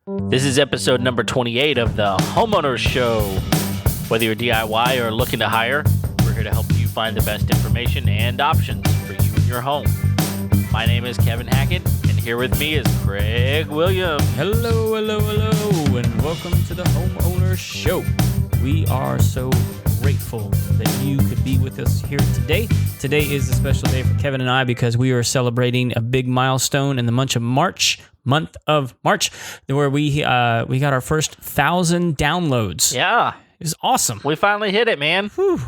This is episode number 28 of the Homeowner Show. Whether you're DIY or looking to hire, we're here to help you find the best information and options for you and your home. My name is Kevin Hackett, and here with me is Craig Williams. Hello, and welcome to the Homeowner Show. We are so grateful that you could be with us here today. Today is a special day for Kevin and I because we are celebrating a big milestone in the month of March, where we got our first 1,000 downloads. Yeah. It was awesome. We finally hit it, man. Whew.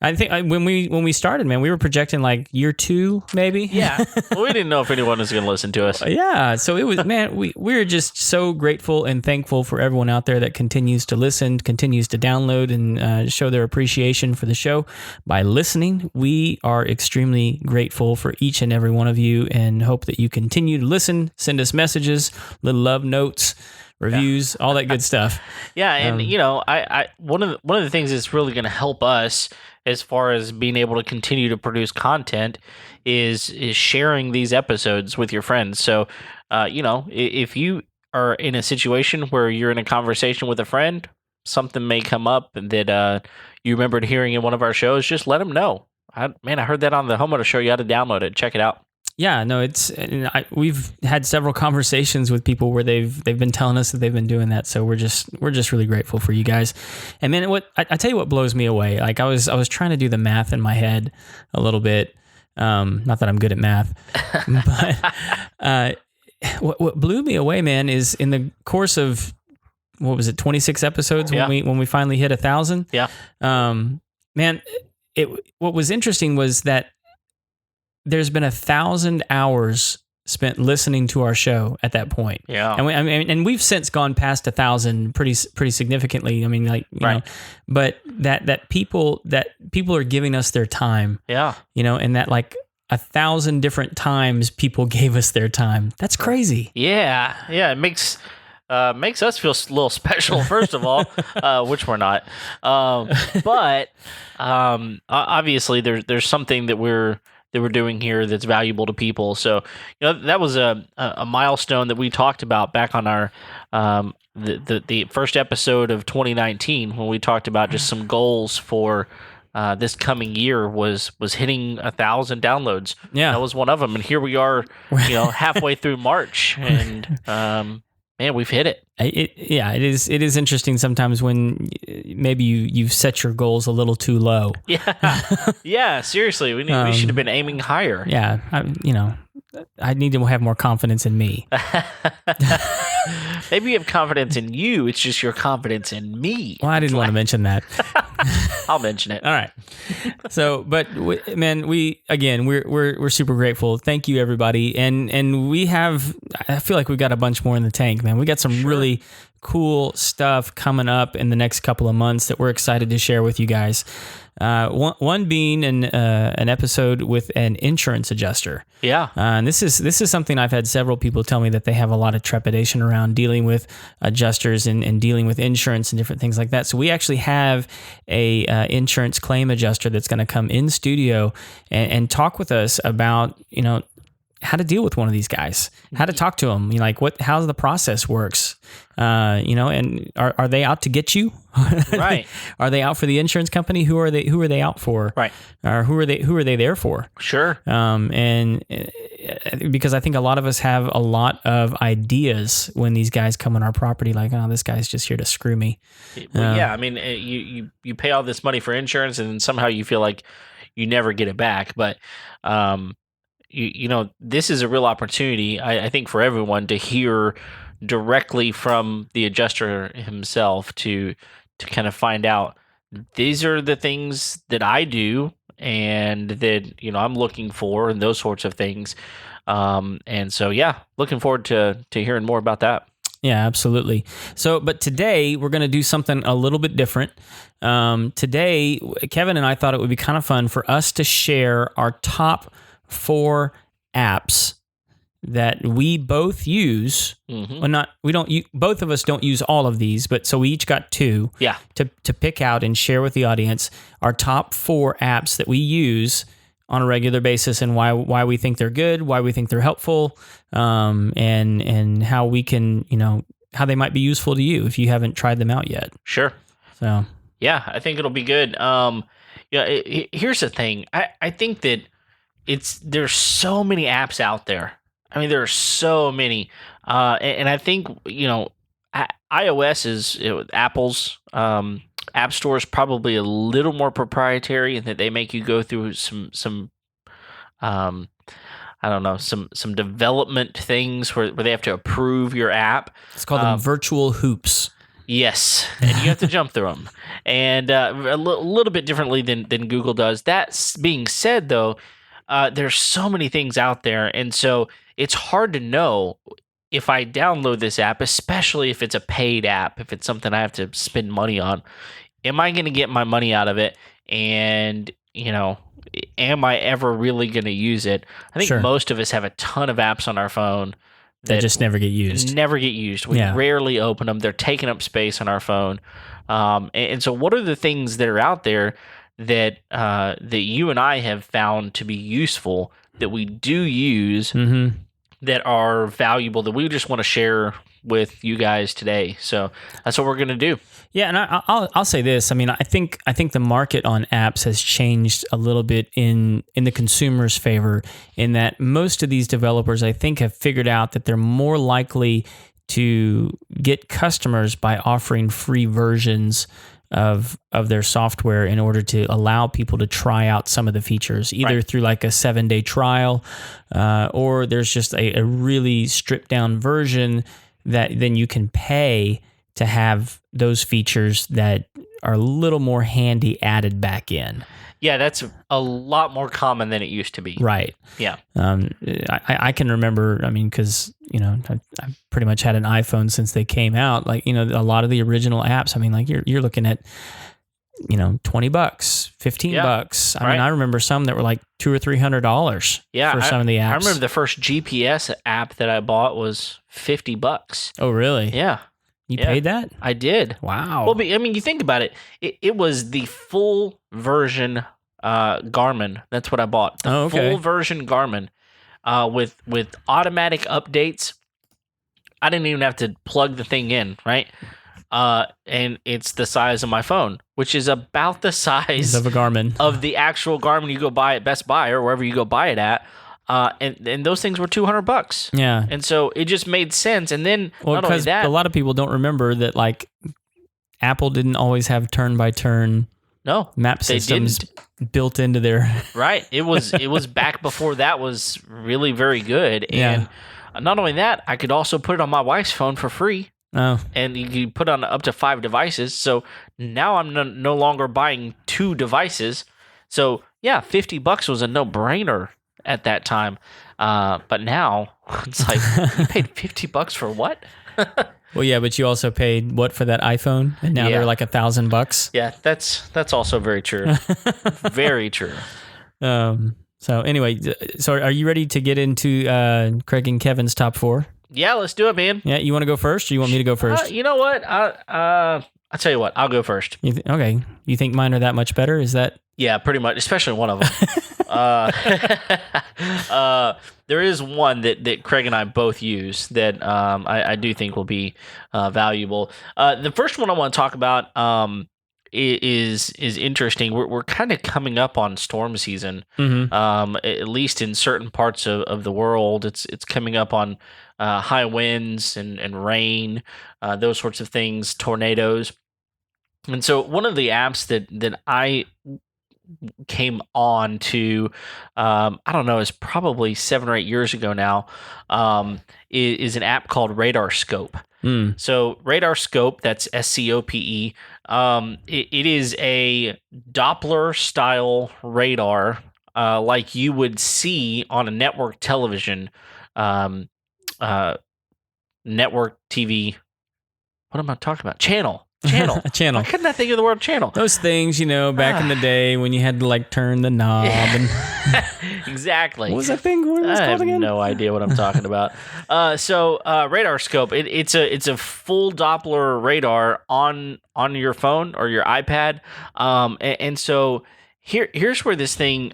I think when we started, man, we were projecting like year 2, maybe. Yeah. Well, we didn't know if anyone was going to listen to us. Yeah. So it was, man, we're just so grateful and thankful for everyone out there that continues to listen, continues to download and show their appreciation for the show by listening. We are extremely grateful for each and every one of you and hope that you continue to listen, send us messages, little love notes, reviews, all that good stuff. Yeah, and I one of the things that's really going to help us as far as being able to continue to produce content is sharing these episodes with your friends. So, if you are in a situation where you're in a conversation with a friend, something may come up that you remembered hearing in one of our shows, just let them know. I heard that on the Homeowner Show. You got to download it. Check it out. Yeah, no, we've had several conversations with people where they've been telling us that they've been doing that. So we're just really grateful for you guys. And man, I tell you what blows me away. Like I was trying to do the math in my head a little bit. Not that I'm good at math, but what blew me away, man, is in the course of 26 episodes when we finally hit 1,000. Yeah. Man, what was interesting was that there's been 1,000 hours spent listening to our show at that point. Yeah. And we've since gone past 1,000 pretty significantly. I mean, like, you know, but that people are giving us their time. Yeah. And that like 1,000 different times people gave us their time. That's crazy. Yeah. Yeah. It makes us feel a little special, first of all, which we're not. But obviously there's something that we're doing here that's valuable to people. So, that was a milestone that we talked about back on our the first episode of 2019 when we talked about just some goals for this coming year was hitting 1,000 downloads. Yeah, that was one of them, and here we are, halfway through March, and man, we've hit it. It is interesting sometimes when maybe you've set your goals a little too low. Yeah, seriously, we should have been aiming higher. Yeah, I need to have more confidence in me. Maybe you have confidence in you. It's just your confidence in me. Well, I didn't want to mention that. I'll mention it. All right. So, but man, we're super grateful. Thank you, everybody. And I feel like we got a bunch more in the tank, man. We got some really cool stuff coming up in the next couple of months that we're excited to share with you guys. One being an episode with an insurance adjuster. Yeah. And this is something I've had several people tell me that they have a lot of trepidation around dealing with adjusters and dealing with insurance and different things like that. So we actually have a insurance claim adjuster that's going to come in studio and talk with us about, how to deal with one of these guys, how to talk to them, how the process works, and are they out to get you? Right. Are they out for the insurance company? Who are they out for? Right. Or who are they there for? Sure. And because I think a lot of us have a lot of ideas when these guys come on our property, like, oh, this guy's just here to screw me. Well, yeah. I mean, you pay all this money for insurance and then somehow you feel like you never get it back. But, this is a real opportunity, I think, for everyone to hear directly from the adjuster himself to kind of find out these are the things that I do and that I'm looking for and those sorts of things. And so looking forward to hearing more about that. Yeah, absolutely. So, but today we're going to do something a little bit different. Today, Kevin and I thought it would be kind of fun for us to share our top 4 apps that we both use. Mm-hmm. Both of us don't use all of these, but so we each got 2 to pick out and share with the audience our top 4 apps that we use on a regular basis and why we think they're good, why we think they're helpful, and how we can, how they might be useful to you if you haven't tried them out yet. Sure. So Yeah, I think it'll be good. Here's the thing. I think that there's so many apps out there. I mean, there are so many, and I think iOS is Apple's app store is probably a little more proprietary in that they make you go through some I don't know, some development things where they have to approve your app. It's called them virtual hoops. Yes, and you have to jump through them, and a little bit differently than Google does. That being said, though, there's so many things out there, and so it's hard to know if I download this app, especially if it's a paid app, if it's something I have to spend money on. Am I going to get my money out of it? And am I ever really going to use it? I think most of us have a ton of apps on our phone that just never get used. We rarely open them. They're taking up space on our phone. And so what are the things that are out there that you and I have found to be useful that we do use that are valuable that we just want to share with you guys today? So that's what we're going to do. Yeah, and I'll say this. I mean, I think the market on apps has changed a little bit in the consumer's favor, in that most of these developers, I think, have figured out that they're more likely to get customers by offering free versions of their software in order to allow people to try out some of the features, either through like a 7-day trial, or there's just a really stripped down version that then you can pay to have those features that are a little more handy added back in. Yeah, that's a lot more common than it used to be. Right. Yeah. I can remember, I mean, because, I've pretty much had an iPhone since they came out. Like, a lot of the original apps, I mean, like you're looking at, $20, $15. I mean, I remember some that were like $200 or $300 for some of the apps. I remember the first GPS app that I bought was $50. Oh, really? Yeah. You paid that? I did. Wow. Well, I mean, you think about it. It was the full version Garmin. That's what I bought. The full version Garmin with automatic updates. I didn't even have to plug the thing in, right? And it's the size of my phone, which is about the size of a Garmin, of the actual Garmin you go buy at Best Buy or wherever you go buy it at. And those things were $200. Yeah. And so it just made sense. And then not only that, a lot of people don't remember that, like, Apple didn't always have turn-by-turn map systems built into their right. It was back before that was really very good. And not only that, I could also put it on my wife's phone for free. Oh. And you can put on up to 5 devices. So now I'm no longer buying 2 devices. So yeah, $50 was a no-brainer at that time, but now it's like, you paid $50 for what? Well, yeah, but you also paid what for that iPhone, and now they're like $1,000. Yeah, that's also very true. Very true. So anyway, so are you ready to get into Craig and Kevin's top 4? Yeah, let's do it, man. Yeah, you want to go first, or you want me to go first? You know what? I'll tell you what. I'll go first. Okay. You think mine are that much better? Is that? Yeah, pretty much, especially one of them. There is one that Craig and I both use that I do think will be valuable. The first one I want to talk about is interesting. We're kind of coming up on storm season, at least in certain parts of the world. It's coming up on high winds and rain, those sorts of things, tornadoes. And so one of the apps that I came on to, I don't know, it's probably 7 or 8 years ago now, is an app called Radar Scope. So Radar Scope, that's SCOPE. It is a Doppler style radar, like you would see on a network television, network TV. What am I talking about? Channel. Channel. Why couldn't I think of the word channel? Those things, back in the day when you had to like turn the knob and exactly. What was that thing? What was it called again? I have no idea what I'm talking about. So Radar Scope, it's a full Doppler radar on your phone or your iPad, and so Here's where this thing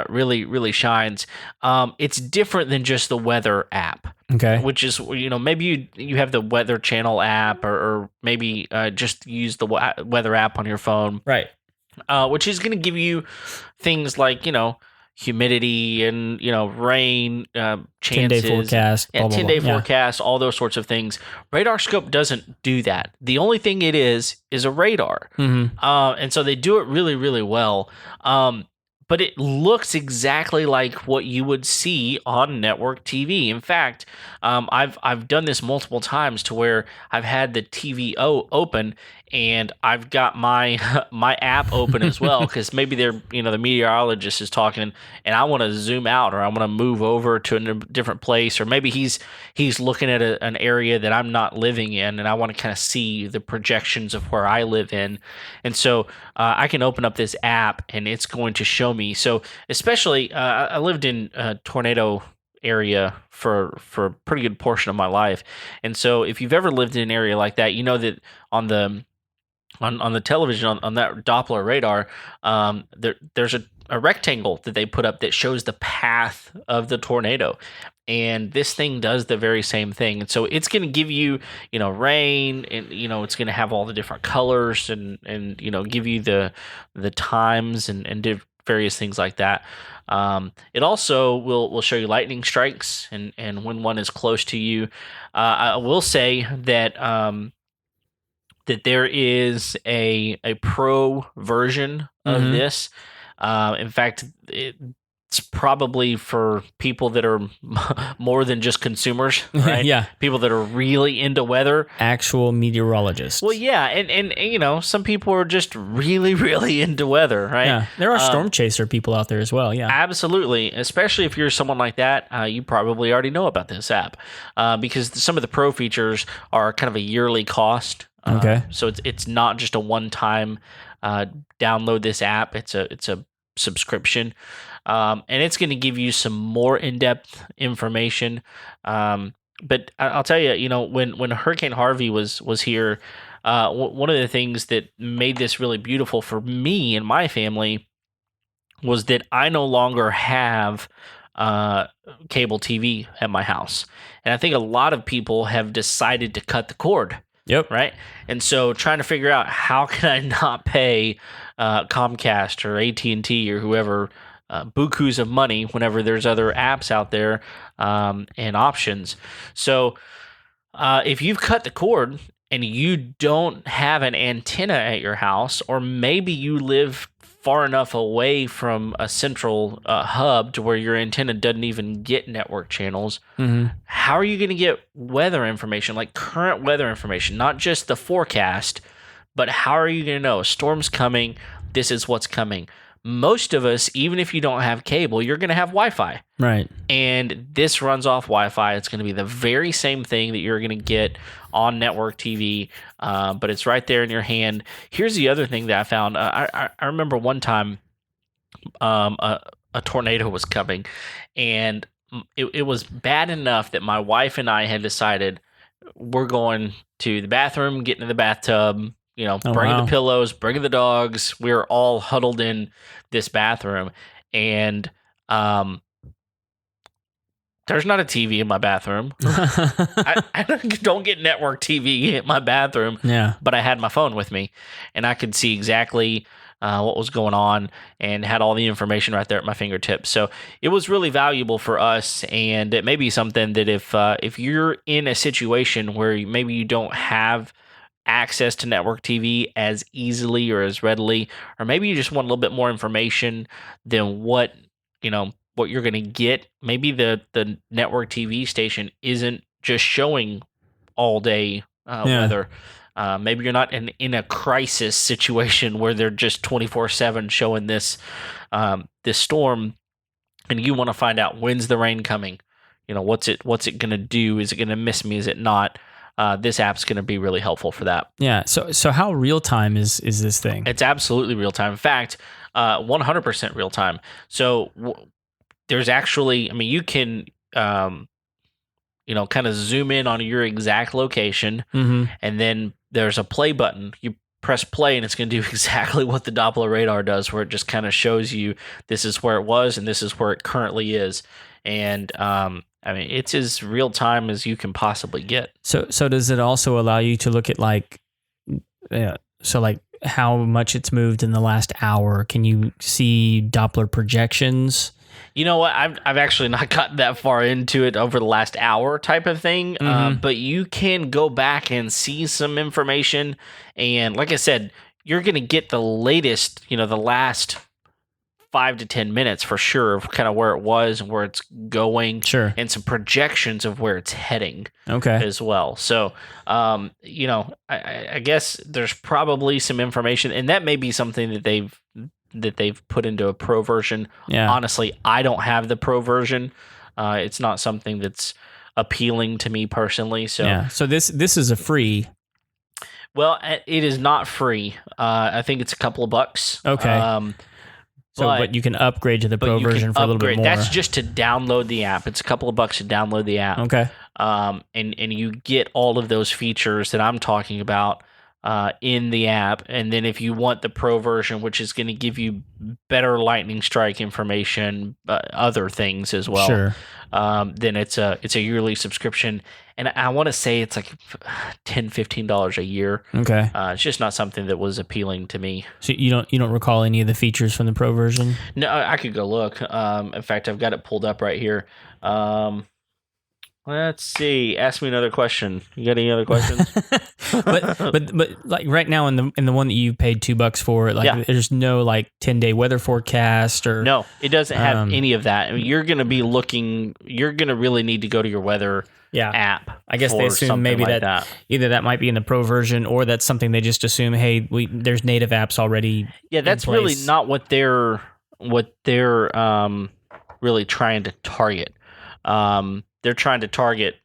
really really shines. It's different than just the weather app. Okay. Which is, maybe you have the Weather Channel app, or maybe just use the weather app on your phone, Right. which is going to give you things like, humidity and, rain 10-day chances. forecast. Yeah, Blah, blah, 10-day blah. Yeah. forecast, all those sorts of things. Radar Scope doesn't do that. The only thing it is a radar. Mm-hmm. And so they do it really, really well. But it looks exactly like what you would see on network TV. In fact, I've done this multiple times to where I've had the TV open, and I've got my my app open as well, because maybe they're the meteorologist is talking, and I want to zoom out, or I want to move over to a different place, or maybe he's looking at an area that I'm not living in, and I want to kind of see the projections of where I live in, and so I can open up this app and it's going to show me. So especially, I lived in a tornado area for a pretty good portion of my life, and so if you've ever lived in an area like that, you know that on the television, on that Doppler radar, there's a rectangle that they put up that shows the path of the tornado, and this thing does the very same thing. And so it's going to give you rain, and it's going to have all the different colors, and give you the times, and various things like that. It also will show you lightning strikes, and when one is close to you. I will say that that there is a pro version of Mhm. this. In fact, it's probably for people that are more than just consumers, right? Yeah. People that are really into weather. Actual meteorologists. Well, yeah, and some people are just really, really into weather, right? Yeah. There are storm chaser people out there as well. Yeah. Absolutely, especially if you're someone like that, you probably already know about this app, because some of the pro features are kind of a yearly cost. Okay. So it's not just a one-time download this app. It's a subscription, and it's going to give you some more in-depth information. But I'll tell you, when Hurricane Harvey was here, one of the things that made this really beautiful for me and my family was that I no longer have cable TV at my house, and I think a lot of people have decided to cut the cord. Yep. Right. And so trying to figure out how can I not pay Comcast or AT&T or whoever bukus of money whenever there's other apps out there and options. So if you've cut the cord and you don't have an antenna at your house, or maybe you live far enough away from a central hub to where your antenna doesn't even get network channels, how are you going to get weather information, like current weather information, not just the forecast, but how are you going to know storm's coming, this is what's coming? Most of us, even if you don't have cable, you're going to have Wi-Fi. Right. And this runs off Wi-Fi. It's going to be the very same thing that you're going to get on network TV, but it's right there in your hand. Here's the other thing that I found. I remember one time a tornado was coming, and it was bad enough that my wife and I had decided we're going to the bathroom, getting in the bathtub, bringing the pillows, bringing the dogs. We were all huddled in this bathroom, and there's not a TV in my bathroom. I don't get network TV in my bathroom. Yeah. But I had my phone with me, and I could see exactly what was going on, and had all the information right there at my fingertips. So it was really valuable for us, and it may be something that if you're in a situation where maybe you don't have access to network TV as easily or as readily, or maybe you just want a little bit more information than what you're going to get. Maybe the network TV station isn't just showing all day weather. Maybe you're not in a crisis situation where they're just 24/7 showing this storm, and you want to find out when's the rain coming. What's it going to do? Is it going to miss me? Is it not? This app's going to be really helpful for that. Yeah. So how real time is this thing? It's absolutely real time. In fact, 100% real time. So there's actually, you can, kind of zoom in on your exact location, and then there's a play button. You press play and it's going to do exactly what the Doppler radar does, where it just kind of shows you this is where it was and this is where it currently is. And I mean, it's as real time as you can possibly get. So does it also allow you to look at like how much it's moved in the last hour? Can you see Doppler projections? You know what? I've actually not gotten that far into it over the last hour type of thing, but you can go back and see some information. And like I said, you're going to get the latest, the last 5 to 10 minutes for sure of kind of where it was and where it's going. Sure. And some projections of where it's heading as well. So, I guess there's probably some information, and that may be something that they've put into a pro version. Yeah. Honestly, I don't have the pro version. It's not something that's appealing to me personally. So yeah. So this is a free. Well, it is not free. I think it's a couple of bucks. Okay. But you can upgrade to the pro version for a little bit more. That's just to download the app. It's a couple of bucks to download the app. Okay. And you get all of those features that I'm talking about in the app. And then if you want the pro version, which is going to give you better lightning strike information, other things as well. Sure. Then it's a yearly subscription. And I want to say it's like $10, $15 a year. Okay. It's just not something that was appealing to me. So you don't recall any of the features from the pro version? No, I could go look. In fact, I've got it pulled up right here. Let's see. Ask me another question. You got any other questions? but like right now in the one that you paid $2 for, like there's no like 10-day weather forecast or no, it doesn't have any of that. I mean, you're gonna be looking. You're gonna really need to go to your weather app. I guess they assume maybe like that either that might be in the pro version or that's something they just assume. Hey, there's native apps already. Yeah, that's really not what they're really trying to target. They're trying to target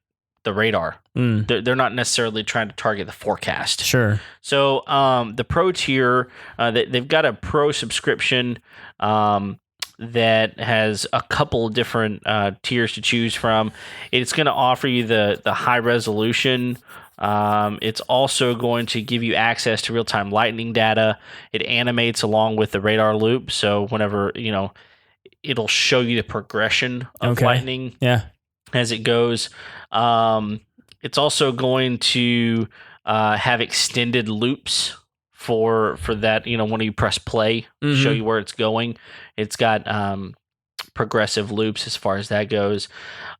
the radar. They're not necessarily trying to target the forecast. Sure. So the pro tier, they've got a pro subscription that has a couple different tiers to choose from. It's going to offer you the high resolution. It's also going to give you access to real-time lightning data. It animates along with the radar loop. So whenever, it'll show you the progression of lightning. Yeah. As it goes. It's also going to have extended loops for that, when you press play, show you where it's going. It's got progressive loops as far as that goes.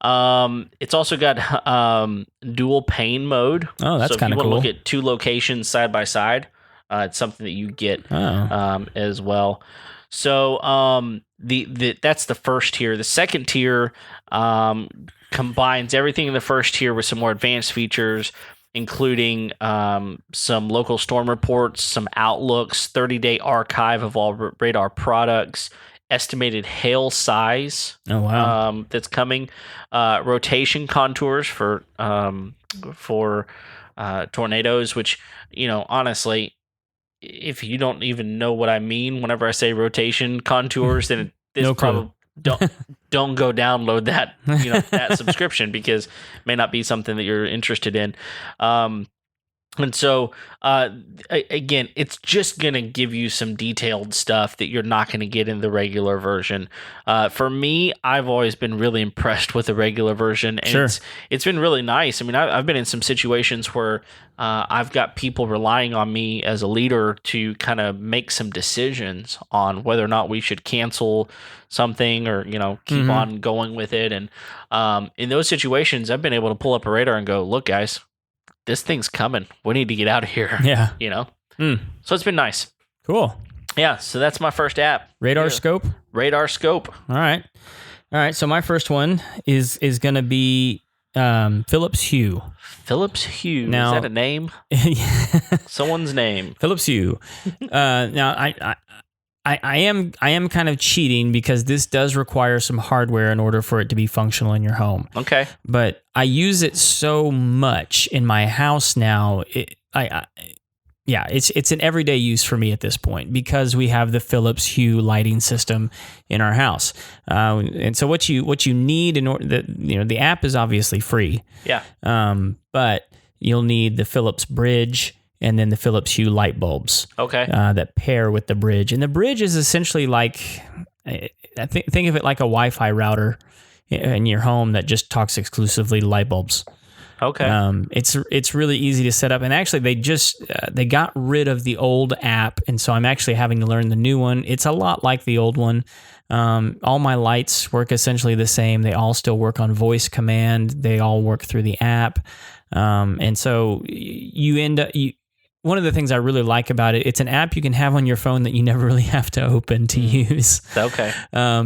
It's also got dual pane mode. Oh, that's kind of cool. So if you want to look at two locations side by side, it's something that you get as well. So that's the first tier. The second tier combines everything in the first tier with some more advanced features, including some local storm reports, some outlooks, 30-day archive of all radar products, estimated hail size that's coming, rotation contours for tornadoes, which, honestly, if you don't even know what I mean whenever I say rotation contours, then this probably don't go download that that subscription, because it may not be something that you're interested in. And so, again, it's just going to give you some detailed stuff that you're not going to get in the regular version. For me, I've always been really impressed with the regular version. And it's been really nice. I mean, I've been in some situations where I've got people relying on me as a leader to kind of make some decisions on whether or not we should cancel something or, keep on going with it. And in those situations, I've been able to pull up a radar and go, look, guys, this thing's coming. We need to get out of here. Yeah. So it's been nice. Cool. Yeah. So that's my first app. Radar Scope? Radar Scope. All right. So my first one is going to be Philips Hue. Philips Hue. Now, is that a name? Someone's name. Philips Hue. Now, I am kind of cheating because this does require some hardware in order for it to be functional in your home. Okay. But I use it so much in my house now. It's an everyday use for me at this point because we have the Philips Hue lighting system in our house. And so what you need in order, the app is obviously free. Yeah. But you'll need the Philips bridge and then the Philips Hue light bulbs. Okay. That pair with the bridge. And the bridge is essentially like, think of it like a Wi-Fi router in your home that just talks exclusively to light bulbs. Okay. It's really easy to set up, and actually they got rid of the old app, and so I'm actually having to learn the new one. It's a lot like the old one. All my lights work essentially the same. They all still work on voice command. They all work through the app, and so you end up. One of the things I really like about it, it's an app you can have on your phone that you never really have to open to use. Okay.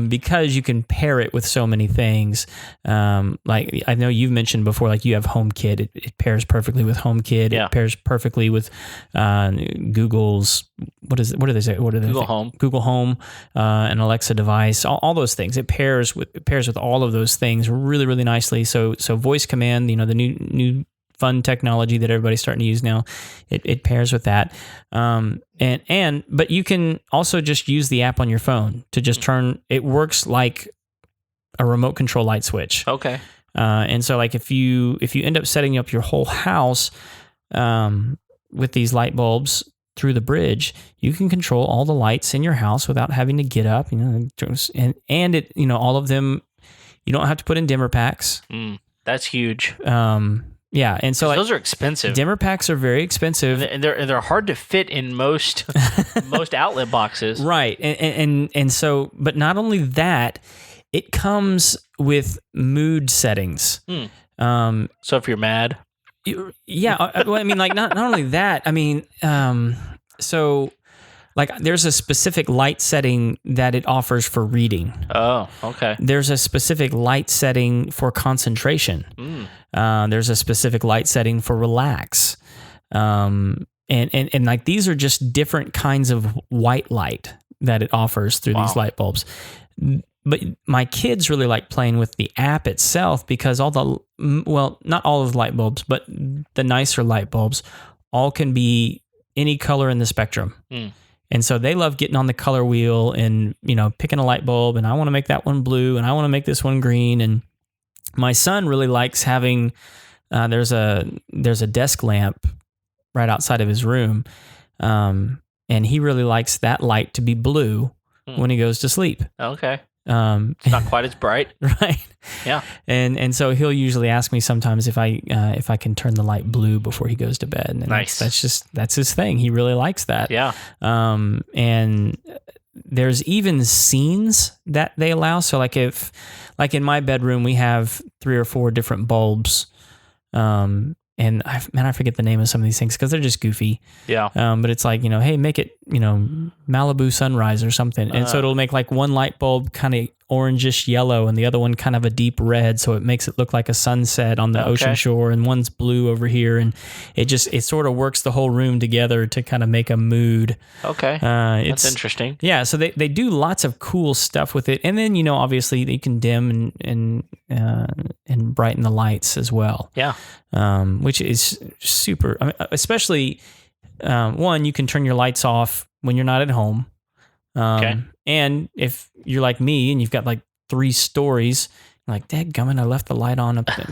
Because you can pair it with so many things. Like I know you've mentioned before, like you have HomeKit. It pairs perfectly with HomeKit. Yeah. It pairs perfectly with Google's, what do they say? Google Home. Google Home, an Alexa device, all those things. It pairs with all of those things really, really nicely. So voice command, the new fun technology that everybody's starting to use now, it pairs with that. But you can also just use the app on your phone to just turn. It works like a remote control light switch. Okay. And so like if you end up setting up your whole house with these light bulbs through the bridge, you can control all the lights in your house without having to get up. And it all of them, you don't have to put in dimmer packs. That's huge. Yeah, and so those are expensive. Dimmer packs are very expensive, and they're hard to fit in most outlet boxes. Right, and so, but not only that, it comes with mood settings. So if you're mad, yeah. Well, I mean, like not only that. I mean, so. Like there's a specific light setting that it offers for reading. Oh, okay. There's a specific light setting for concentration. There's a specific light setting for relax. And like these are just different kinds of white light that it offers through these light bulbs. But my kids really like playing with the app itself because not all of the light bulbs, but the nicer light bulbs all can be any color in the spectrum. And so they love getting on the color wheel and, picking a light bulb, and I want to make that one blue and I want to make this one green. And my son really likes having, there's a desk lamp right outside of his room. And he really likes that light to be blue when he goes to sleep. Okay. It's not quite as bright. Right. Yeah. And so he'll usually ask me sometimes if I can turn the light blue before he goes to bed. And nice. That's his thing. He really likes that. Yeah. And there's even scenes that they allow. So like in my bedroom, we have 3 or 4 different bulbs. And I forget the name of some of these things because they're just goofy. Yeah. But it's like, hey, make it, Malibu sunrise or something. And so it'll make like one light bulb kind of orangish yellow and the other one kind of a deep red. So it makes it look like a sunset on the ocean shore, and one's blue over here. And it sort of works the whole room together to kind of make a mood. Okay. That's interesting. Yeah. So they do lots of cool stuff with it. And then, obviously you can dim and brighten the lights as well. Yeah. Which is super, especially one, you can turn your lights off when you're not at home. Okay. And if you're like me and you've got like 3 stories, like, dadgummit, I left the light on up there.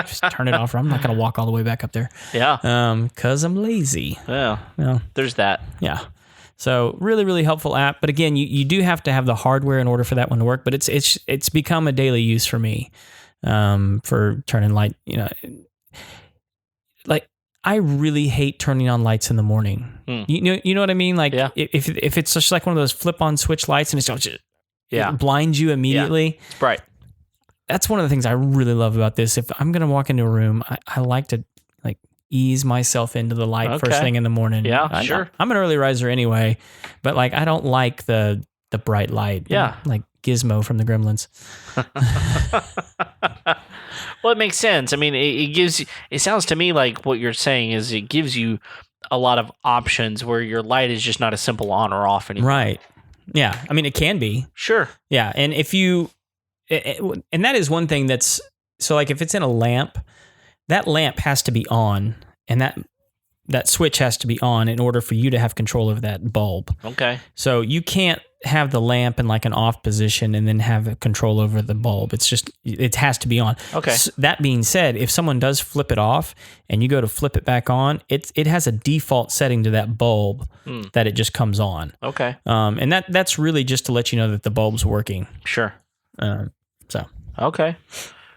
Just turn it off, or I'm not going to walk all the way back up there. Yeah. 'Cause I'm lazy. Yeah. There's that. Yeah. So really, really helpful app. But again, you do have to have the hardware in order for that one to work. But it's become a daily use for me for turning light. Like I really hate turning on lights in the morning. You know what I mean? Like if it's just like one of those flip-on switch lights and it blinds you immediately. Yeah. It's bright. That's one of the things I really love about this. If I'm gonna walk into a room, I like to like ease myself into the light first thing in the morning. Yeah, sure. I'm an early riser anyway, but like I don't like the bright light. Yeah, like Gizmo from the Gremlins. Well, it makes sense. I mean, it sounds to me like what you're saying is it gives you a lot of options where your light is just not a simple on or off anymore. Right. Yeah. I mean, it can be. Sure. Yeah. And and that is one thing that's, so like if it's in a lamp, that lamp has to be on, and that switch has to be on in order for you to have control of that bulb. Okay. So you can't have the lamp in like an off position and then have control over the bulb. It's just, it has to be on. Okay. So that being said, if someone does flip it off and you go to flip it back on, it has a default setting to that bulb that it just comes on. Okay. And that's really just to let you know that the bulb's working. Sure. So. Okay.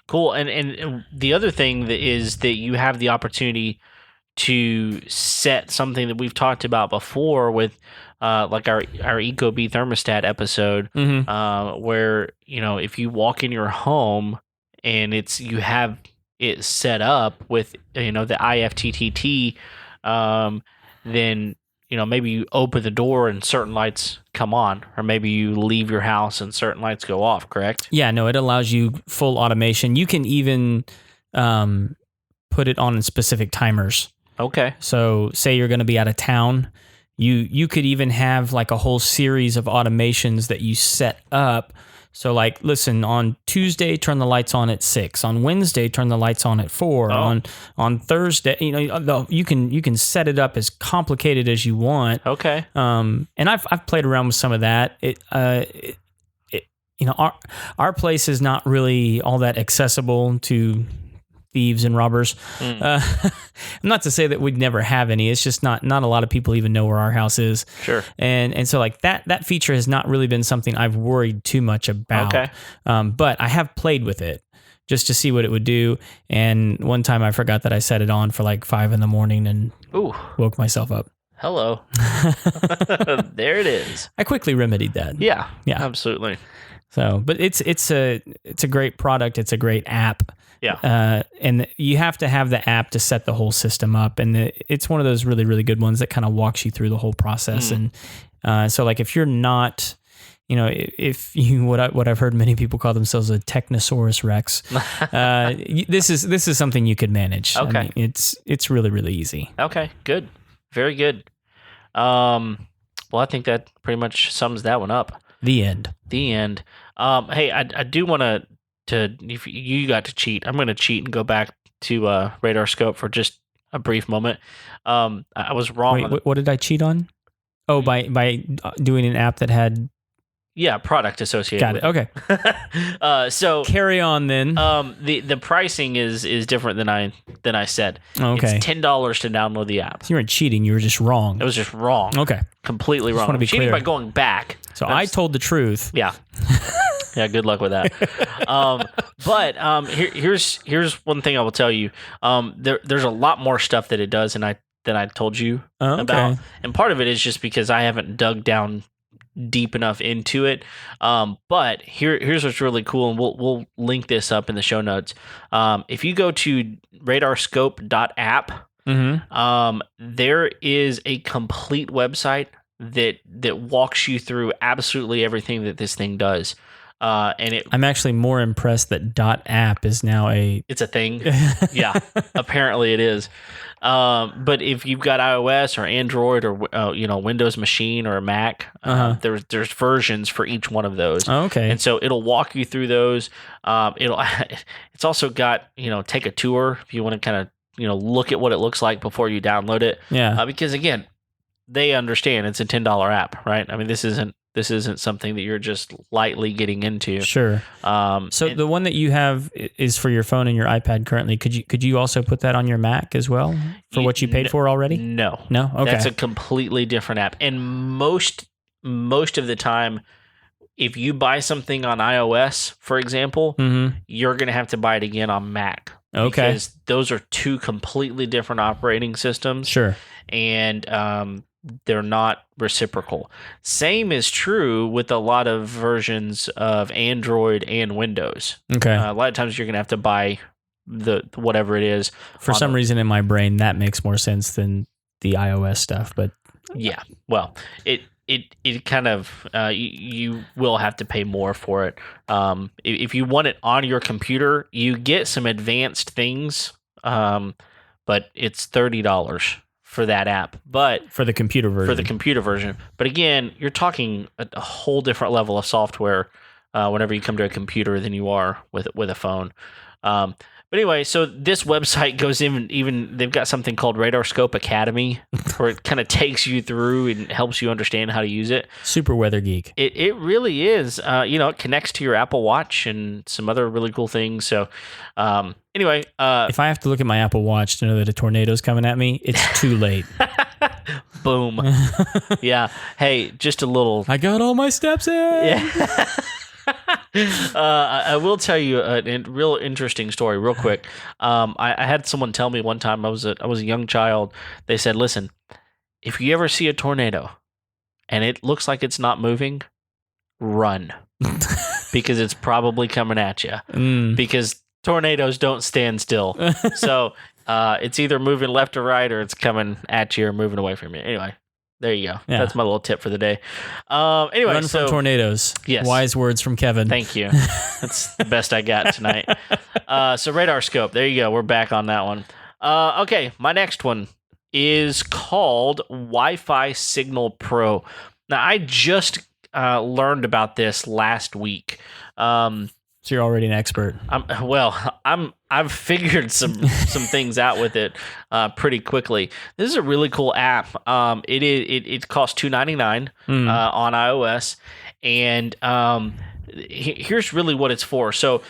Cool. And the other thing that is that you have the opportunity to set something that we've talked about before with like our Ecobee thermostat episode, where, you know, if you walk in your home and you have it set up with, you know, the IFTTT, then, you know, maybe you open the door and certain lights come on, or maybe you leave your house and certain lights go off, correct? Yeah, no, it allows you full automation. You can even put it on in specific timers. Okay. So say you're going to be out of town, you could even have like a whole series of automations that you set up. So like, listen, on Tuesday, turn the lights on at 6. On Wednesday, turn the lights on at 4. Oh. On Thursday, you know, you can set it up as complicated as you want. Okay. And I've played around with some of that. You know, our place is not really all that accessible to thieves and robbers. Not to say that we'd never have any. It's just not a lot of people even know where our house is. Sure. And so like that feature has not really been something I've worried too much about. Okay. But I have played with it just to see what it would do. And one time I forgot that I set it on for like 5 a.m. and woke myself up. Hello. There it is. I quickly remedied that. Yeah. Yeah. Absolutely. So, but it's a great product. It's a great app. Yeah. And you have to have the app to set the whole system up. And it's one of those really, really good ones that kind of walks you through the whole process. And so like if you're not, you know, if you, what I've heard many people call themselves a Technosaurus Rex, this is something you could manage. Okay. I mean, it's really, really easy. Okay. Good. Very good. Well, I think that pretty much sums that one up. The end. Hey, I do want to if you got to cheat, I'm going to cheat and go back to Radar Scope for just a brief moment. I was wrong. Wait, what did I cheat on? Oh, by doing an app that had product associated. Got it. Okay. So carry on then. The pricing is different than I said. Okay. It's $10 to download the app. So you weren't cheating. You were just wrong. It was just wrong. Okay. Completely wrong. Want to be cheating clear. by going back. So I told the truth. Yeah. Yeah, good luck with that. But here's one thing I will tell you. There's a lot more stuff that it does than I told you about, and part of it is just because I haven't dug down deep enough into it. But here's what's really cool, and we'll link this up in the show notes. If you go to radarscope.app, there is a complete website that walks you through absolutely everything that this thing does. And I'm actually more impressed that .app is now it's a thing. Yeah, apparently it is. But if you've got iOS or Android or Windows machine or a Mac, there's versions for each one of those. Oh, okay. And so it'll walk you through those. It's also got take a tour if you want to kind of look at what it looks like before you download it. Yeah. Because again, they understand it's a $10 app, right? I mean, this isn't something that you're just lightly getting into. Sure. So the one that you have is for your phone and your iPad currently. Could you also put that on your Mac as well for what you paid for already? No. Okay. That's a completely different app. And most of the time, if you buy something on iOS, for example, you're going to have to buy it again on Mac. Okay. Because those are two completely different operating systems. Sure. And they're not reciprocal. Same is true with a lot of versions of Android and Windows. Okay. A lot of times you're going to have to buy the whatever it is. For some reason in my brain, that makes more sense than the iOS stuff. But yeah, well, it kind of you will have to pay more for it. If you want it on your computer, you get some advanced things, but it's $30 for that app. But for the computer version. But again, you're talking a whole different level of software whenever you come to a computer than you are with a phone. But anyway, so this website goes even they've got something called Radar Scope Academy, where it kind of takes you through and helps you understand how to use it. Super weather geek. It really is. It connects to your Apple Watch and some other really cool things. So, anyway, if I have to look at my Apple Watch to know that a tornado's coming at me, it's too late. Boom. Yeah. Hey, just a little. I got all my steps in. Yeah. I will tell you a real interesting story real quick. I had someone tell me one time, I was a young child. They said, listen, if you ever see a tornado and it looks like it's not moving, run because it's probably coming at you because tornadoes don't stand still. So it's either moving left or right or it's coming at you or moving away from you. Anyway. There you go. Yeah. That's my little tip for the day. Anyway, Run from tornadoes. Yes. Wise words from Kevin. Thank you. That's the best I got tonight. So Radar Scope. There you go. We're back on that one. Okay, my next one is called Wi-Fi Signal Pro. Now, I just learned about this last week. So you're already an expert. I've figured some things out with it pretty quickly. This is a really cool app. It costs $2.99 on iOS, and here's really what it's for. So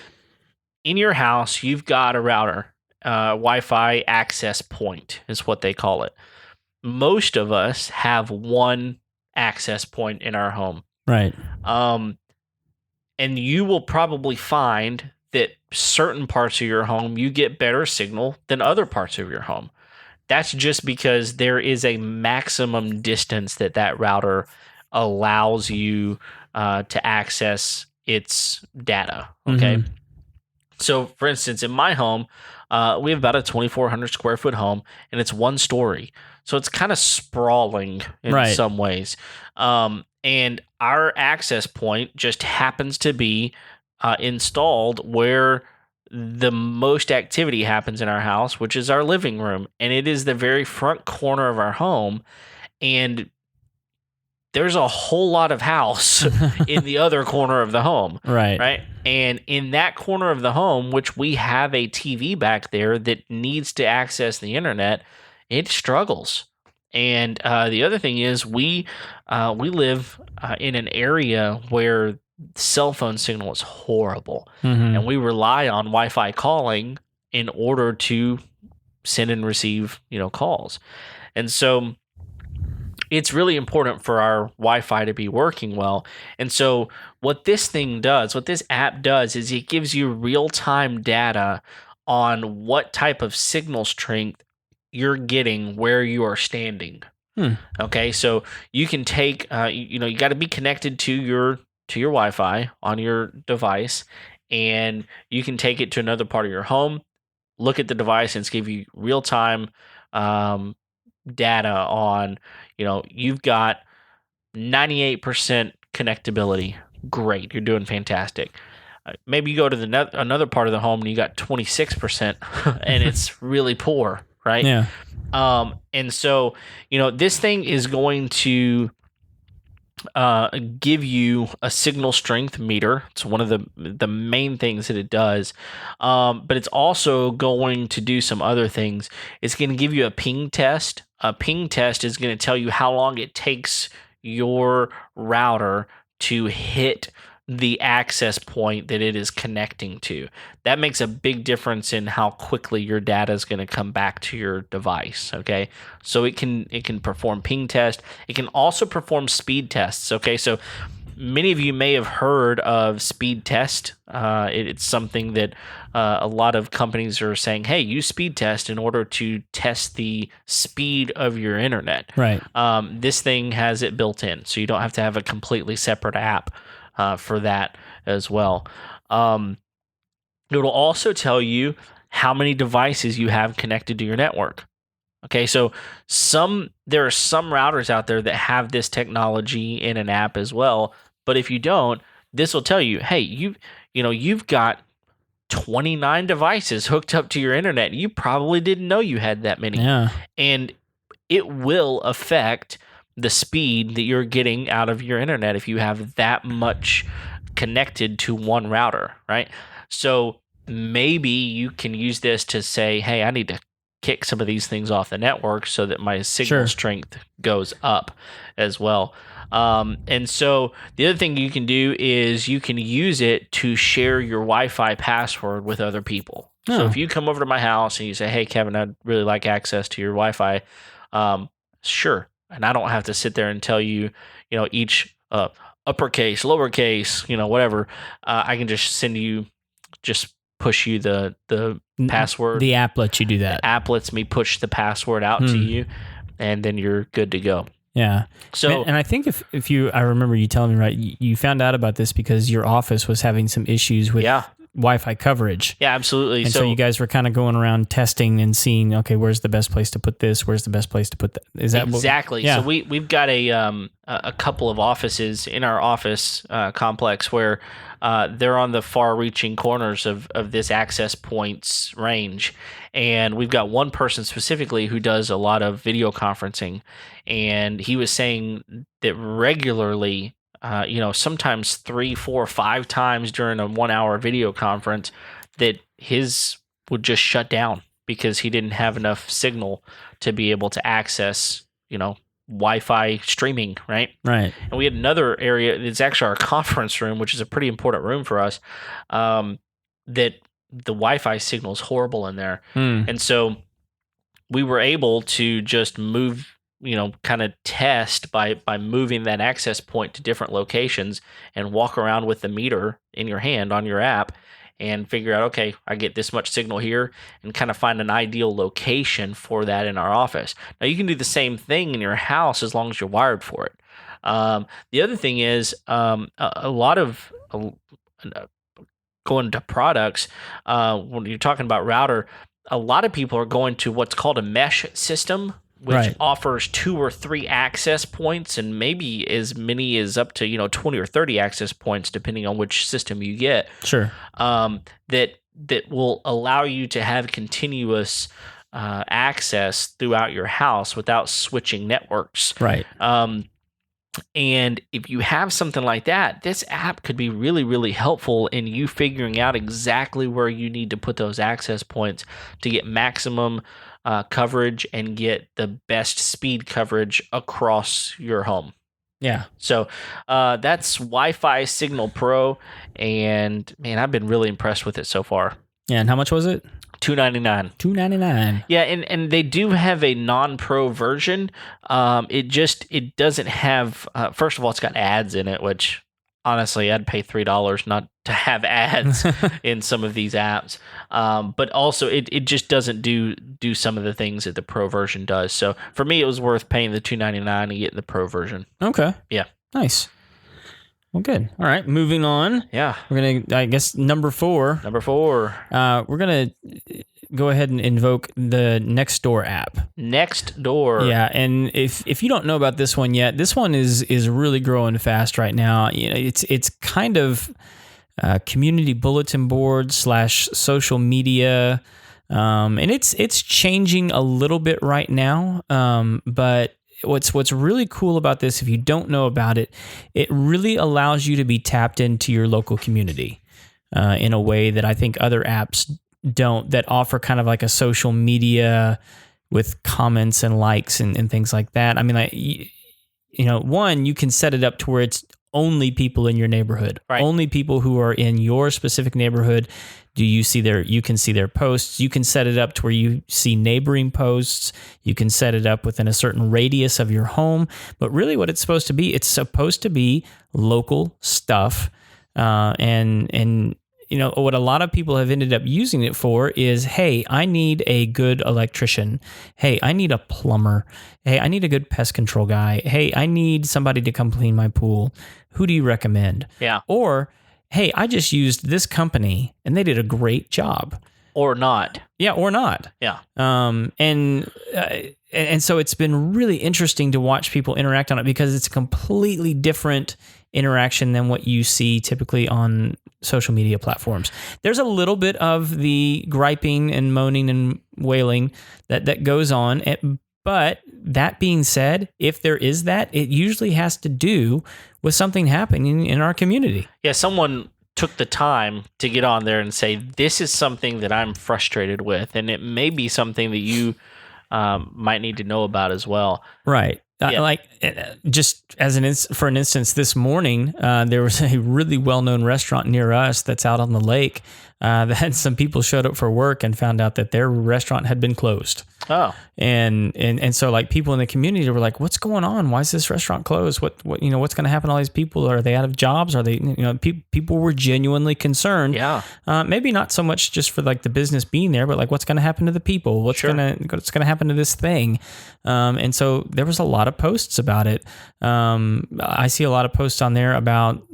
in your house, you've got a router, Wi-Fi access point is what they call it. Most of us have one access point in our home, right? And you will probably find that certain parts of your home, you get better signal than other parts of your home. That's just because there is a maximum distance that router allows you to access its data, okay? Mm-hmm. So, for instance, in my home, we have about a 2,400 square foot home, and it's one story. So it's kind of sprawling in some ways. And our access point just happens to be installed where the most activity happens in our house, which is our living room. And it is the very front corner of our home. And there's a whole lot of house in the other corner of the home. Right. And in that corner of the home, which we have a TV back there that needs to access the internet, it struggles. And the other thing is we live in an area where cell phone signal is horrible, and we rely on Wi-Fi calling in order to send and receive calls. And so it's really important for our Wi-Fi to be working well. And so what this app does is it gives you real-time data on what type of signal strength you're getting where you are standing. Okay, so you can take, you got to be connected to your Wi-Fi on your device, and you can take it to another part of your home, look at the device, and it's give you real-time data on, you've got 98% connectability. Great, you're doing fantastic. Maybe you go to another part of the home and you got 26%, and it's really poor. Right. Yeah. And so, this thing is going to give you a signal strength meter. It's one of the main things that it does. But it's also going to do some other things. It's going to give you a ping test. A ping test is going to tell you how long it takes your router to hit the access point that it is connecting to. That makes a big difference in how quickly your data is going to come back to your device. Okay, so it can perform ping test. It can also perform speed tests. Okay, so many of you may have heard of speed test. It's something that a lot of companies are saying, hey, use speed test in order to test the speed of your internet. Right. This thing has it built in, so you don't have to have a completely separate app for that as well. It'll also tell you how many devices you have connected to your network. Okay, so there are some routers out there that have this technology in an app as well, but if you don't, this will tell you, hey, you've got 29 devices hooked up to your internet. You probably didn't know you had that many. Yeah. And it will affect the speed that you're getting out of your internet if you have that much connected to one router, right? So maybe you can use this to say, hey, I need to kick some of these things off the network so that my signal strength goes up as well. And so the other thing you can do is you can use it to share your Wi-Fi password with other people. Oh. So if you come over to my house and you say, hey, Kevin, I'd really like access to your Wi-Fi, sure. And I don't have to sit there and tell you, each uppercase, lowercase, whatever. I can just push you the password. The app lets you do that. The app lets me push the password out to you, and then you're good to go. Yeah. So, and I think I remember you telling me, right, you found out about this because your office was having some issues with Wi-Fi coverage. Yeah, absolutely. And so you guys were kind of going around testing and seeing, okay, where's the best place to put this? Where's the best place to put that? Is that exactly? So we've got a couple of offices in our office complex where they're on the far-reaching corners of this access points range, and we've got one person specifically who does a lot of video conferencing, and he was saying that regularly. Sometimes 3, 4, 5 times during a 1-hour video conference that his would just shut down because he didn't have enough signal to be able to access, Wi-Fi streaming, right? Right. And we had another area, it's actually our conference room, which is a pretty important room for us, that the Wi-Fi signal is horrible in there. And so we were able to just move, kind of test by moving that access point to different locations and walk around with the meter in your hand on your app and figure out, okay, I get this much signal here, and kind of find an ideal location for that in our office. Now, you can do the same thing in your house as long as you're wired for it. The other thing is a lot of going to products, when you're talking about router, a lot of people are going to what's called a mesh system, which offers 2 or 3 access points and maybe as many as up to 20 or 30 access points depending on which system you get. Sure. That will allow you to have continuous access throughout your house without switching networks. Right. And if you have something like that, this app could be really, really helpful in you figuring out exactly where you need to put those access points to get maximum coverage and get the best speed coverage across your home. Yeah. So that's Wi-Fi Signal Pro, and man, I've been really impressed with it so far. Yeah, and how much was it? $299. $299. Yeah, and they do have a non-pro version. It doesn't have. First of all, it's got ads in it, which honestly, I'd pay $3 not to have ads in some of these apps. But also, it just doesn't do some of the things that the pro version does. So for me, it was worth paying the $299 and getting the pro version. Okay. Yeah. Nice. Well, good. All right, moving on. Yeah. We're going to, I guess, number 4. We're going to go ahead and invoke the Nextdoor app. Nextdoor. Yeah, and if you don't know about this one yet, this one is really growing fast right now. It's kind of community bulletin board / social media, and it's changing a little bit right now. But what's really cool about this, if you don't know about it, it really allows you to be tapped into your local community in a way that I think other apps don't, that offer kind of like a social media with comments and likes and things like that. I mean, like, one, you can set it up to where it's only people in your neighborhood, right. Only people who are in your specific neighborhood. You can see their posts. You can set it up to where you see neighboring posts. You can set it up within a certain radius of your home. But really what it's supposed to be local stuff. And what a lot of people have ended up using it for is, hey, I need a good electrician. Hey, I need a plumber. Hey, I need a good pest control guy. Hey, I need somebody to come clean my pool. Who do you recommend? Yeah. Or, hey, I just used this company and they did a great job. Or not. Yeah, or not. Yeah. And so it's been really interesting to watch people interact on it because it's a completely different interaction than what you see typically on social media platforms. There's a little bit of the griping and moaning and wailing that goes on. But that being said, if there is that, it usually has to do with something happening in our community. Yeah, someone took the time to get on there and say, this is something that I'm frustrated with, and it may be something that you might need to know about as well. Right. Yeah. Like just as for an instance, this morning there was a really well-known restaurant near us that's out on the lake that had some people showed up for work and found out that their restaurant had been closed. Oh. And so like people in the community were like, what's going on? Why is this restaurant closed? What what's going to happen to all these people? Are they out of jobs? Are they, people were genuinely concerned. Yeah. Maybe not so much just for like the business being there, but like what's going to happen to the people? What's going to happen to this thing? And so there was a lot of posts about it. I see a lot of posts on there about,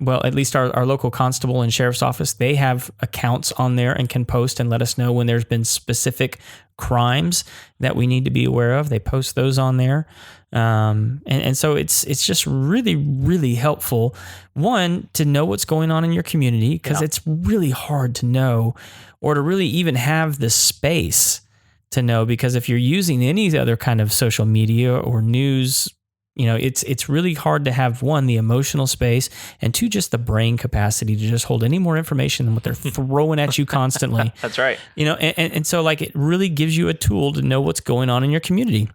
well, at least our local constable and sheriff's office, they have accounts on there and can post and let us know when there's been specific crimes that we need to be aware of. They post those on there. And so it's just really, really helpful, one, to know what's going on in your community, because it's really hard to know or to really even have the space to know, because if you're using any other kind of social media or news, it's really hard to have, one, the emotional space, and two, just the brain capacity to just hold any more information than what they're throwing at you constantly. That's right. And so like it really gives you a tool to know what's going on in your community,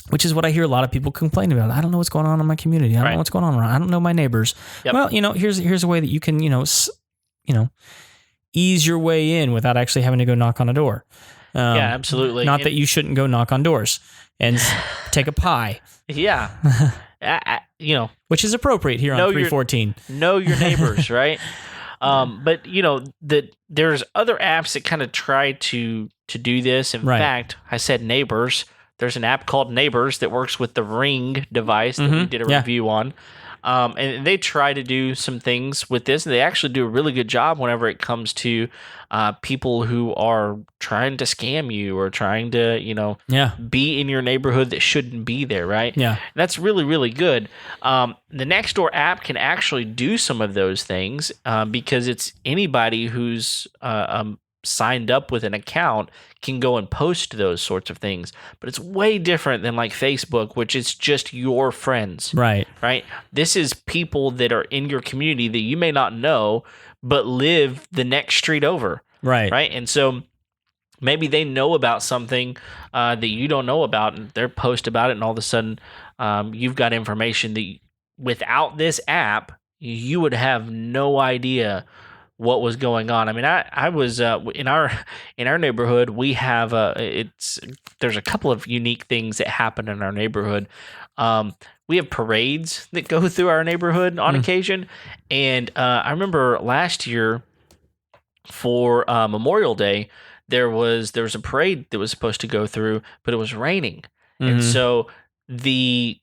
which is what I hear a lot of people complain about. I don't know what's going on in my community. I don't know what's going on around. I don't know my neighbors. Yep. Well, here's a way that you can, ease your way in without actually having to go knock on a door. Yeah, absolutely. Not that you shouldn't go knock on doors and take a pie. Yeah. Which is appropriate here on 314. Know your neighbors, right? But there's other apps that kind of try to do this. In fact, I said neighbors. There's an app called Neighbors that works with the Ring device that we did a review on. And they try to do some things with this. And they actually do a really good job whenever it comes to people who are trying to scam you or trying to, be in your neighborhood that shouldn't be there, right? Yeah. And that's really, really good. The Nextdoor app can actually do some of those things because it's anybody who's signed up with an account can go and post those sorts of things. But it's way different than like Facebook, which is just your friends. Right. This is people that are in your community that you may not know, but live the next street over. Right. And so maybe they know about something that you don't know about, and they're post about it, and all of a sudden you've got information that without this app, you would have no idea what was going on. I mean, I was in our neighborhood. We have there's a couple of unique things that happen in our neighborhood. We have parades that go through our neighborhood on occasion, and I remember last year for Memorial Day there was a parade that was supposed to go through, but it was raining, and so the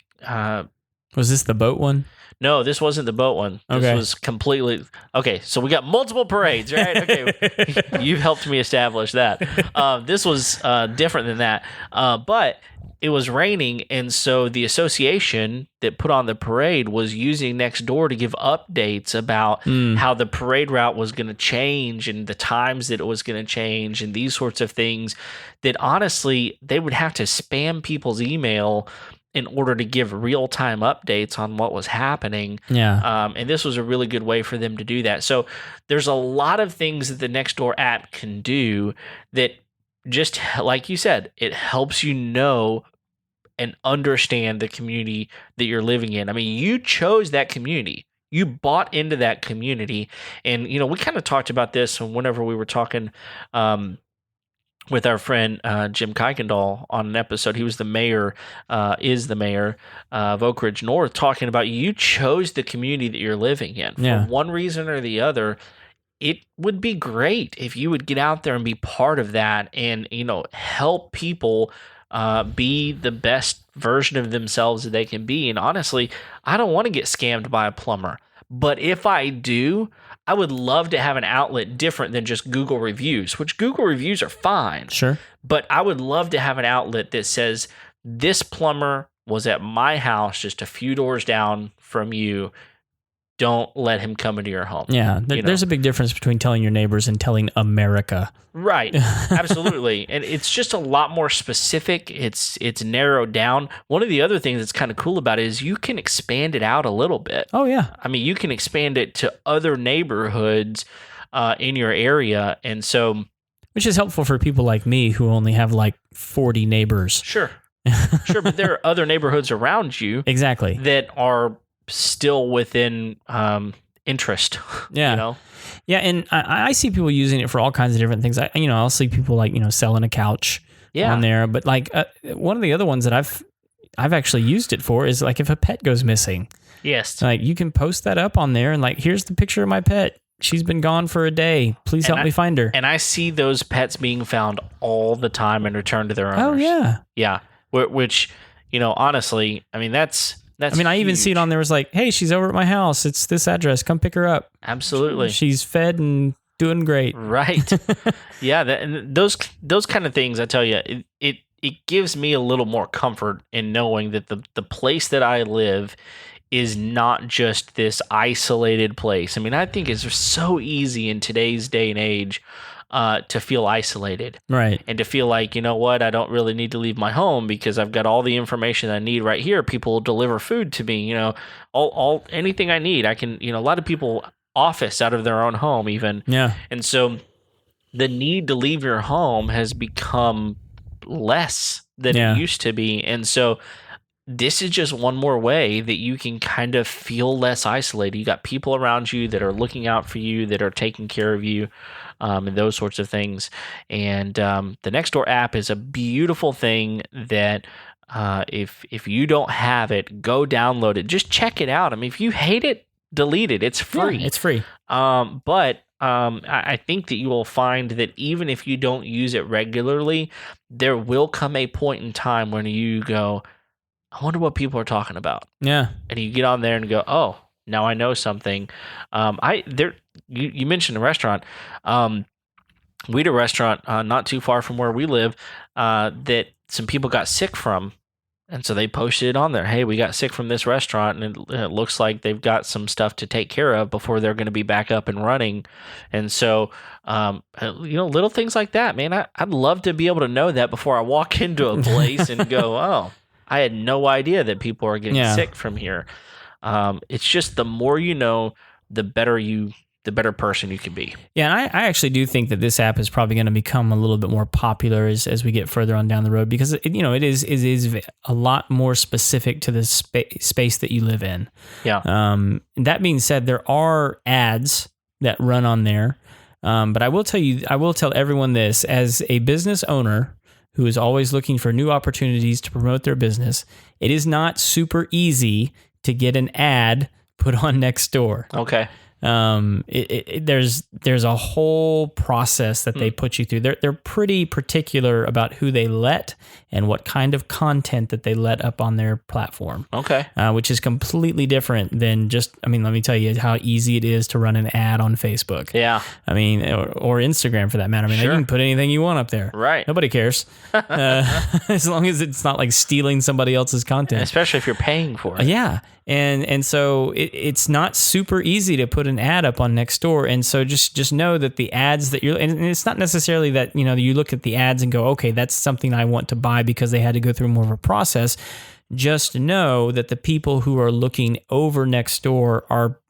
was this the boat one? No, this wasn't the boat one. This was completely... Okay, so we got multiple parades, right? Okay, you've helped me establish that. This was different than that. But it was raining, and so the association that put on the parade was using Nextdoor to give updates about how the parade route was going to change and the times that it was going to change and these sorts of things that, honestly, they would have to spam people's email in order to give real-time updates on what was happening. Yeah. And this was a really good way for them to do that. So there's a lot of things that the Nextdoor app can do that, just like you said, it helps you know and understand the community that you're living in. I mean, you chose that community. You bought into that community. And, we kind of talked about this whenever we were talking with our friend Jim Kuykendall on an episode. He was the mayor, is the mayor of Oak Ridge North, talking about you chose the community that you're living in. For one reason or the other, it would be great if you would get out there and be part of that and, help people be the best version of themselves that they can be. And honestly, I don't want to get scammed by a plumber. But if I do, I would love to have an outlet different than just Google reviews, which Google reviews are fine. Sure. But I would love to have an outlet that says, this plumber was at my house just a few doors down from you don't let him come into your home. Yeah, there's a big difference between telling your neighbors and telling America. Right. Absolutely. And it's just a lot more specific. It's narrowed down. One of the other things that's kind of cool about it is you can expand it out a little bit. Oh, yeah. I mean, you can expand it to other neighborhoods in your area. And so... Which is helpful for people like me who only have like 40 neighbors. Sure. Sure, but there are other neighborhoods around you. Exactly. That are still within interest. Yeah. You know? Yeah, and I see people using it for all kinds of different things. I'll see people like, selling a couch on there. But like one of the other ones that I've actually used it for is like if a pet goes missing. Yes. Like you can post that up on there and like, here's the picture of my pet. She's been gone for a day. Please help me find her. And I see those pets being found all the time and returned to their owners. Oh, yeah. Yeah. Which, honestly, I mean, that's I even see it on there. Was like, hey, she's over at my house. It's this address. Come pick her up. Absolutely. She's fed and doing great. Right. Yeah. And those kind of things, I tell you, it gives me a little more comfort in knowing that the place that I live is not just this isolated place. I mean, I think it's so easy in today's day and age to feel isolated. Right. And to feel like, you know what, I don't really need to leave my home because I've got all the information I need right here. People will deliver food to me, all anything I need. I can, a lot of people office out of their own home even. Yeah. And so the need to leave your home has become less than it used to be. And so this is just one more way that you can kind of feel less isolated. You got people around you that are looking out for you, that are taking care of you, and those sorts of things. And the Nextdoor app is a beautiful thing that if you don't have it, go download it. Just check it out. I mean, if you hate it, delete it. It's free. Yeah, it's free. But I think that you will find that even if you don't use it regularly, there will come a point in time when you go, I wonder what people are talking about. Yeah. And you get on there and go, oh, now I know something. You mentioned a restaurant. We had a restaurant not too far from where we live that some people got sick from. And so they posted it on there. Hey, we got sick from this restaurant, and it looks like they've got some stuff to take care of before they're going to be back up and running. And so, little things like that, man. I'd love to be able to know that before I walk into a place and go, oh, I had no idea that people are getting sick from here. It's just the more you know, the better person you can be. Yeah, and I actually do think that this app is probably going to become a little bit more popular as we get further on down the road because it is a lot more specific to the space that you live in. Yeah. That being said, there are ads that run on there, but I will tell everyone this: as a business owner who is always looking for new opportunities to promote their business, it is not super easy to get an ad put on Nextdoor. Okay. There's a whole process that they put you through. They're pretty particular about who they let and what kind of content that they let up on their platform. Okay. Which is completely different than let me tell you how easy it is to run an ad on Facebook. Yeah. I mean, or Instagram for that matter. I mean, you can put anything you want up there. Right. Nobody cares. As long as it's not like stealing somebody else's content. Especially if you're paying for it. Yeah. And so it's not super easy to put an ad up on Nextdoor. And so just know that the ads that and it's not necessarily that, you look at the ads and go, okay, that's something I want to buy because they had to go through more of a process. Just know that the people who are looking over Nextdoor are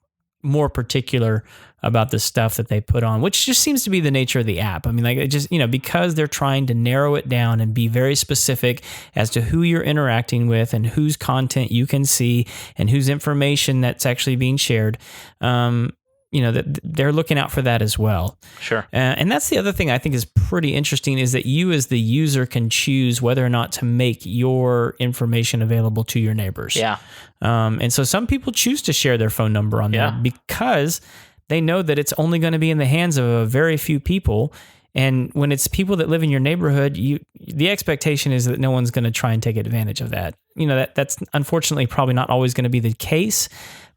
more particular about the stuff that they put on, which just seems to be the nature of the app. I mean, like, it just, because they're trying to narrow it down and be very specific as to who you're interacting with and whose content you can see and whose information that's actually being shared, that they're looking out for that as well. Sure. And that's the other thing I think is pretty interesting is that you as the user can choose whether or not to make your information available to your neighbors. Yeah. And so some people choose to share their phone number on there because they know that it's only going to be in the hands of a very few people. And when it's people that live in your neighborhood, the expectation is that no one's going to try and take advantage of that. That's unfortunately probably not always going to be the case,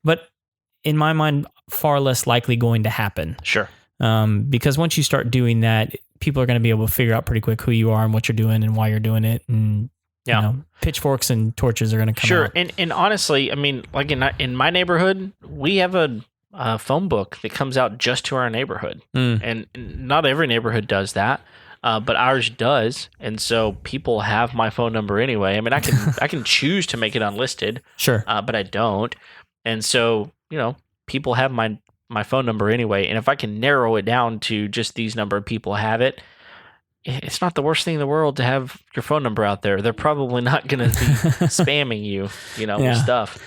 but in my mind, far less likely going to happen. Sure. Because once you start doing that, people are going to be able to figure out pretty quick who you are and what you're doing and why you're doing it. And Yeah. Pitchforks and torches are going to come Sure. out. And honestly, I mean, like in my neighborhood, we have a phone book that comes out just to our neighborhood. And not every neighborhood does that. But ours does, and so people have my phone number anyway. I mean, I can choose to make it unlisted, Sure. but I don't. And so, people have my phone number anyway. And if I can narrow it down to just these number of people have it, it's not the worst thing in the world to have your phone number out there. They're probably not going to be spamming you, with stuff.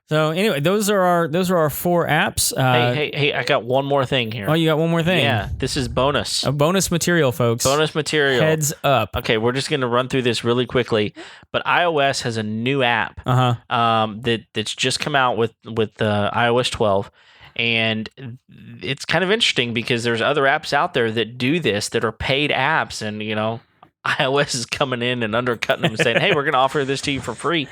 So anyway, those are our 4 apps. Hey! I got one more thing here. Oh, you got one more thing? Yeah, this is bonus. A bonus material, folks. Bonus material. Heads up. Okay, we're just going to run through this really quickly. But iOS has a new app that's just come out with iOS 12. And it's kind of interesting because there's other apps out there that do this that are paid apps, and iOS is coming in and undercutting them, saying, "Hey, we're going to offer this to you for free."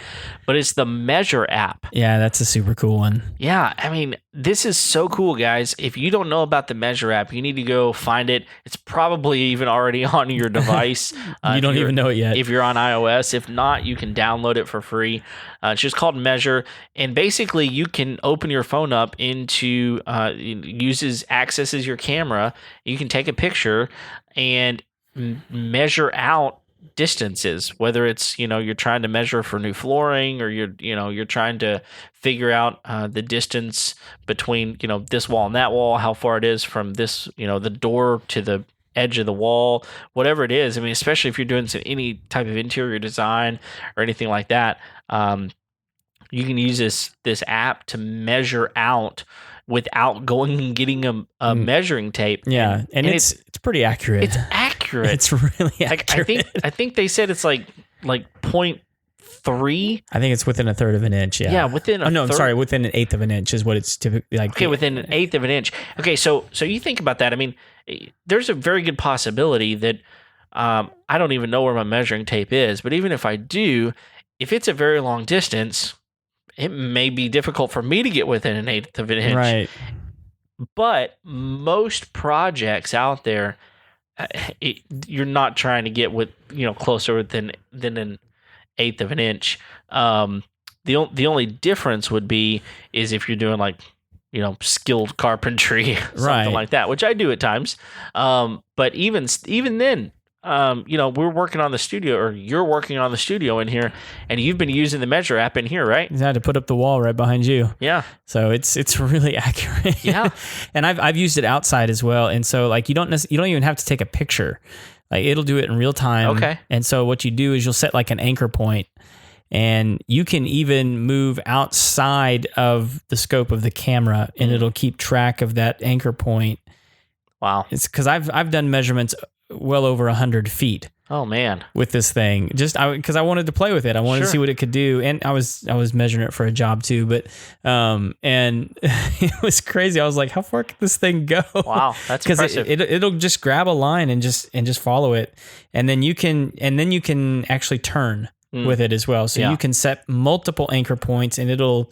But it's the Measure app. Yeah, that's a super cool one. Yeah, I mean, this is so cool, guys. If you don't know about the Measure app, you need to go find it. It's probably even already on your device. You don't even know it yet. If you're on iOS. If not, you can download it for free. It's just called Measure. And basically, you can open your phone up into, accesses your camera. You can take a picture and measure out distances, whether it's you're trying to measure for new flooring, or you're trying to figure out the distance between this wall and that wall, how far it is from this the door to the edge of the wall, whatever it is. I mean, especially if you're doing any type of interior design or anything like that, you can use this app to measure out without going and getting a measuring tape. Yeah, and it's pretty accurate. It's accurate. It's really accurate. I think they said it's like 0.3. I think it's within a third of an inch. Yeah. Yeah, within I'm sorry, within an eighth of an inch is what it's typically like. Okay, within an eighth of an inch. Okay, so you think about that. I mean, there's a very good possibility that I don't even know where my measuring tape is, but even if I do, if it's a very long distance, it may be difficult for me to get within an eighth of an inch. Right. But most projects out there, you're not trying to get closer than an eighth of an inch. The only difference would be is if you're doing skilled carpentry, something like that, which I do at times. But even then, we're working on the studio, or you're working on the studio in here, and you've been using the Measure app in here, right? You had to put up the wall right behind you. Yeah. So it's really accurate. Yeah. And I've used it outside as well. And so you don't even have to take a picture. Like, it'll do it in real time. Okay. And so what you do is you'll set like an anchor point, and you can even move outside of the scope of the camera, and it'll keep track of that anchor point. Wow. It's because I've done measurements well over 100 feet. Oh man. With this thing, because I wanted to play with it. I wanted to see what it could do, and I was measuring it for a job too. But and it was crazy. I was like, how far can this thing go? Wow, that's impressive. Because it'll just grab a line and just follow it, and then you can actually turn with it as well. So you can set multiple anchor points, and it'll.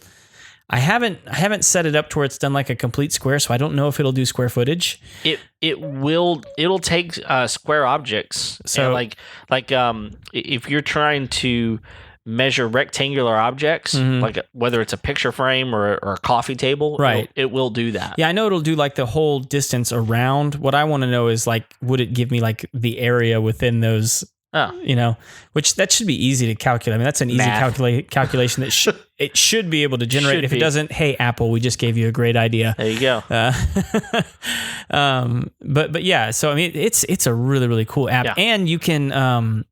I haven't set it up to where it's done like a complete square, so I don't know if it'll do square footage. It'll take square objects. So if you're trying to measure rectangular objects, like whether it's a picture frame or a coffee table, right, it will do that. Yeah, I know it'll do like the whole distance around. What I want to know is would it give me like the area within those? Which that should be easy to calculate. I mean, that's an easy calculation that it should be able to generate. If it doesn't, hey, Apple, we just gave you a great idea. There you go. But yeah, so I mean, it's a really, really cool app, and you can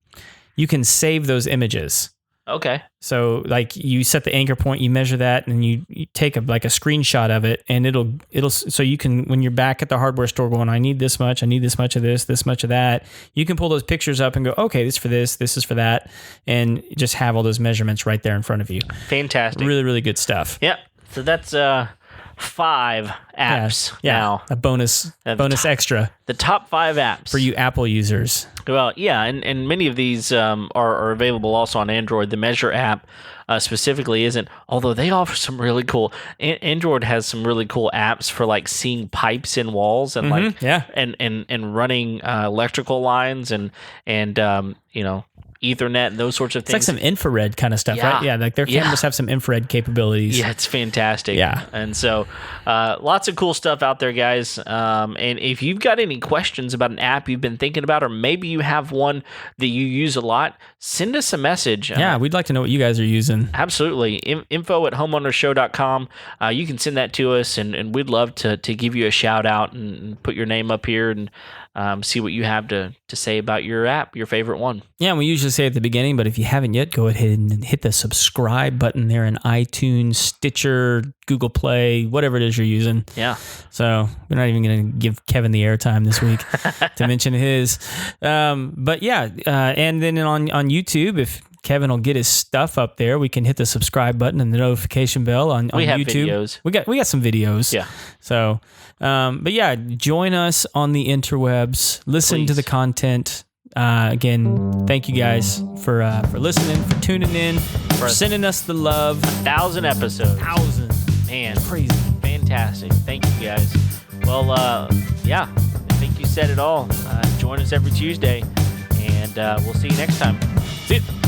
save those images. Okay. So you set the anchor point, you measure that, and you take a screenshot of it, and it'll so you can, when you're back at the hardware store going, I need this much of this much of that, you can pull those pictures up and go, okay, this is for this is for that, and just have all those measurements right there in front of you. Fantastic. Really, really good stuff. Yep. So that's 5 apps now. A bonus extra. The top 5 apps for you Apple users. Well, yeah, and many of these are available also on Android. The Measure app specifically isn't, although they offer some really cool. Android has some really cool apps for seeing pipes in walls and and running electrical lines and Ethernet and those sorts of It's like things. some infrared kind of stuff, right? Yeah, like their cameras have some infrared capabilities. Yeah, it's fantastic. Yeah. And so lots of cool stuff out there, guys. And if you've got any questions about an app you've been thinking about, or maybe you have one that you use a lot, send us a message. Yeah, we'd like to know what you guys are using. Absolutely. info@homeownershow.com. You can send that to us, and we'd love to give you a shout out and put your name up here and see what you have to say about your app, your favorite one. Yeah, we usually say at the beginning, but if you haven't yet, go ahead and hit the subscribe button there in iTunes, Stitcher, Google Play, whatever it is you're using. Yeah. So we're not even going to give Kevin the airtime this week to mention his. But yeah, and then on YouTube, if Kevin will get his stuff up there, we can hit the subscribe button and the notification bell on We have YouTube. videos. We got some videos. Yeah. So, but yeah, join us on the interwebs. Listen to Please. the content. Again, thank you guys for listening, for tuning in, for sending us the love. 1,000 episodes. 1,000. Man, Crazy. fantastic. Thank you, guys. Well, yeah, I think you said it all. Join us every Tuesday, and we'll see you next time. See you.